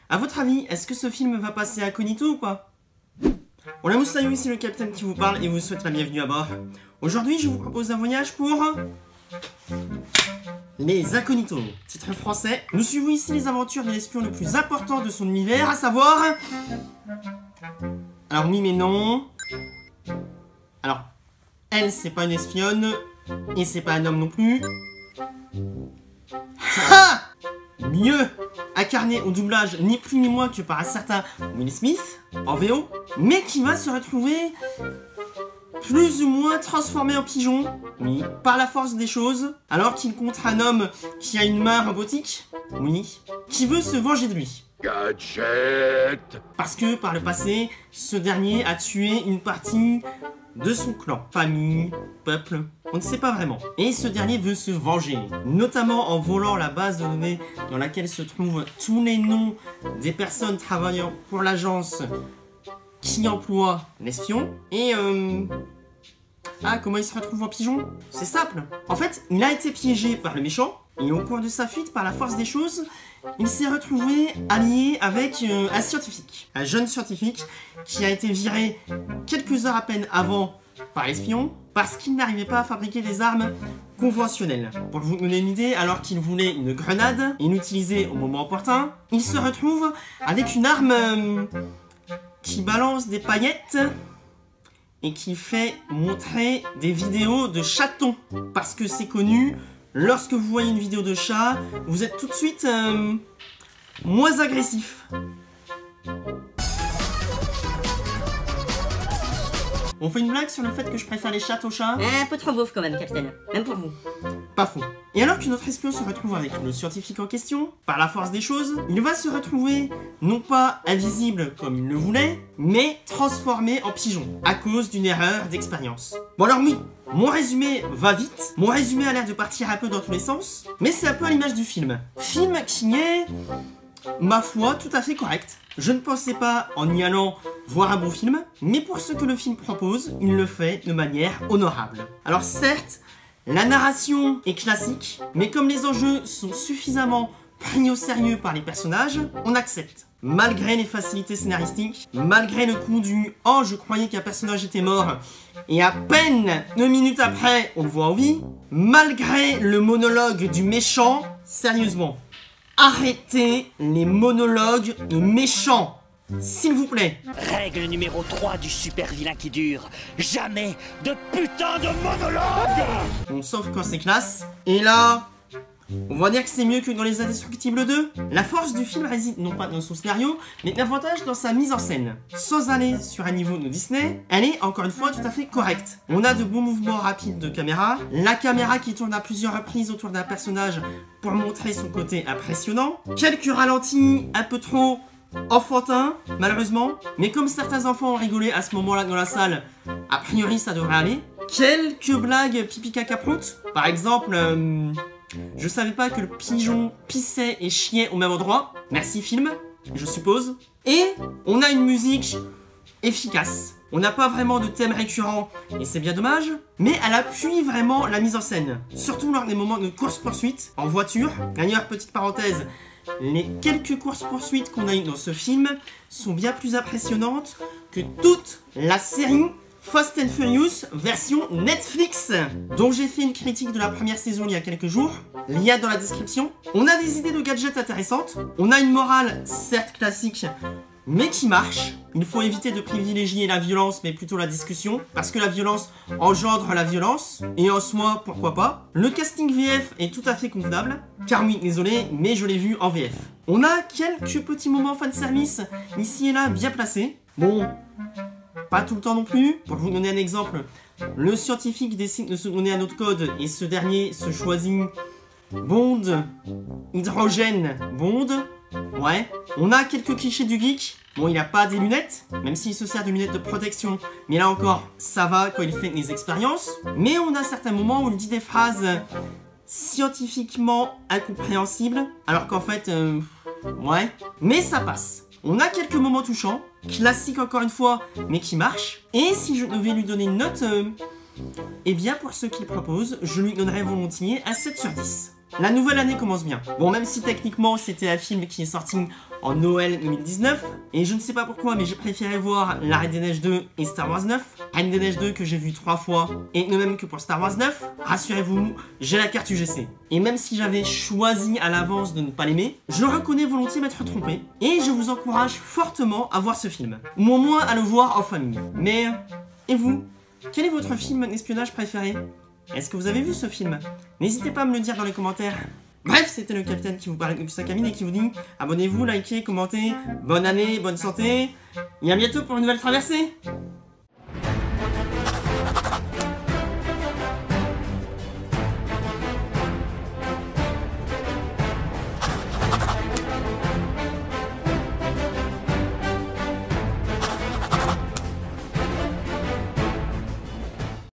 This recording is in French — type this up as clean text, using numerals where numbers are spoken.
À votre avis, est-ce que ce film va passer incognito ou pas? Hola Moussaillou, ici le capitaine qui vous parle et vous souhaite la bienvenue à bord. Aujourd'hui, je vous propose un voyage pour... Les Incognitos. Titre français, nous suivons ici les aventures de l'espion le plus important de son univers, à savoir... Alors oui mais non... Alors, elle c'est pas une espionne, et c'est pas un homme non plus. Ha! Mieux incarné au doublage ni plus ni moins que par un certain Will Smith, en VO, mais qui va se retrouver plus ou moins transformé en pigeon, oui, par la force des choses, alors qu'il contre un homme qui a une main robotique, oui, qui veut se venger de lui. Gadget! Parce que par le passé, ce dernier a tué une partie de son clan, famille, peuple, on ne sait pas vraiment. Et ce dernier veut se venger, notamment en volant la base de données dans laquelle se trouvent tous les noms des personnes travaillant pour l'agence qui emploie l'espion. Et ah, comment il se retrouve en pigeon? C'est simple. En fait, il a été piégé par le méchant, et au cours de sa fuite, par la force des choses, il s'est retrouvé allié avec un scientifique, un jeune scientifique qui a été viré quelques heures à peine avant par l'espion parce qu'il n'arrivait pas à fabriquer des armes conventionnelles. Pour vous donner une idée, alors qu'il voulait une grenade et l'utiliser au moment opportun, il se retrouve avec une arme qui balance des paillettes et qui fait montrer des vidéos de chatons. Parce que c'est connu, lorsque vous voyez une vidéo de chat, vous êtes tout de suite moins agressif. On fait une blague sur le fait que je préfère les chats aux chats? Un peu trop beauf quand même, capitaine. Même pour vous. Pas faux. Et alors que notre espion se retrouve avec le scientifique en question, par la force des choses, il va se retrouver, non pas invisible comme il le voulait, mais transformé en pigeon, à cause d'une erreur d'expérience. Bon alors oui, mon résumé va vite, mon résumé a l'air de partir un peu dans tous les sens, mais c'est un peu à l'image du film. Film qui est, ma foi, tout à fait correct. Je ne pensais pas, en y allant, voir un bon film, mais pour ce que le film propose, il le fait de manière honorable. Alors certes, la narration est classique, mais comme les enjeux sont suffisamment pris au sérieux par les personnages, on accepte. Malgré les facilités scénaristiques, malgré le coup du « Oh, je croyais qu'un personnage était mort », et à peine 2 minutes après, on le voit en vie, malgré le monologue du méchant, sérieusement, arrêtez les monologues de méchants, s'il vous plaît. Règle numéro 3 du super vilain qui dure. Jamais de putain de monologue. Bon, sauf quand c'est classe. Et là, on va dire que c'est mieux que dans Les Indestructibles 2. La force du film réside non pas dans son scénario, mais davantage dans sa mise en scène. Sans aller sur un niveau de Disney, elle est encore une fois tout à fait correcte. On a de bons mouvements rapides de caméra, la caméra qui tourne à plusieurs reprises autour d'un personnage pour montrer son côté impressionnant, quelques ralentis un peu trop enfantin, malheureusement, mais comme certains enfants ont rigolé à ce moment-là dans la salle, a priori ça devrait aller. Quelques blagues pipi caca prout, par exemple, je savais pas que le pigeon pissait et chiait au même endroit. Merci film, je suppose. Et on a une musique efficace. On n'a pas vraiment de thème récurrent, et c'est bien dommage, mais elle appuie vraiment la mise en scène. Surtout lors des moments de course-poursuite en voiture. D'ailleurs, petite parenthèse, les quelques courses-poursuites qu'on a eues dans ce film sont bien plus impressionnantes que toute la série Fast and Furious version Netflix, dont j'ai fait une critique de la première saison il y a quelques jours, lien dans la description. On a des idées de gadgets intéressantes, on a une morale certes classique, mais qui marche. Il faut éviter de privilégier la violence, mais plutôt la discussion, parce que la violence engendre la violence, et en soi, pourquoi pas. Le casting VF est tout à fait convenable, car oui, désolé, mais je l'ai vu en VF. On a quelques petits moments fanservice, ici et là, bien placés. Bon, pas tout le temps non plus. Pour vous donner un exemple, le scientifique décide de se donner un autre code, et ce dernier se choisit Bond, hydrogène, Bond. Ouais, on a quelques clichés du geek. Bon, il n'a pas des lunettes, même s'il se sert de lunettes de protection. Mais là encore, ça va quand il fait des expériences. Mais on a certains moments où il dit des phrases scientifiquement incompréhensibles. Alors qu'en fait, ouais. Mais ça passe. On a quelques moments touchants, classiques encore une fois, mais qui marchent. Et si je devais lui donner une note, eh bien pour ce qu'il propose, je lui donnerais volontiers un 7 sur 10. La nouvelle année commence bien. Bon, même si techniquement c'était un film qui est sorti en Noël 2019, et je ne sais pas pourquoi, mais j'ai préféré voir La Reine des Neiges 2 et Star Wars 9. Reine des Neiges 2 que j'ai vu 3 fois, et ne même que pour Star Wars 9, rassurez-vous, j'ai la carte UGC. Et même si j'avais choisi à l'avance de ne pas l'aimer, je reconnais volontiers m'être trompé, et je vous encourage fortement à voir ce film. Ou au moins à le voir en famille. Mais, et vous? Quel est votre film d'espionnage préféré? Est-ce que vous avez vu ce film? N'hésitez pas à me le dire dans les commentaires. Bref, c'était le capitaine qui vous parle depuis sa cabine et qui vous dit abonnez-vous, likez, commentez, bonne année, bonne santé, et à bientôt pour une nouvelle traversée.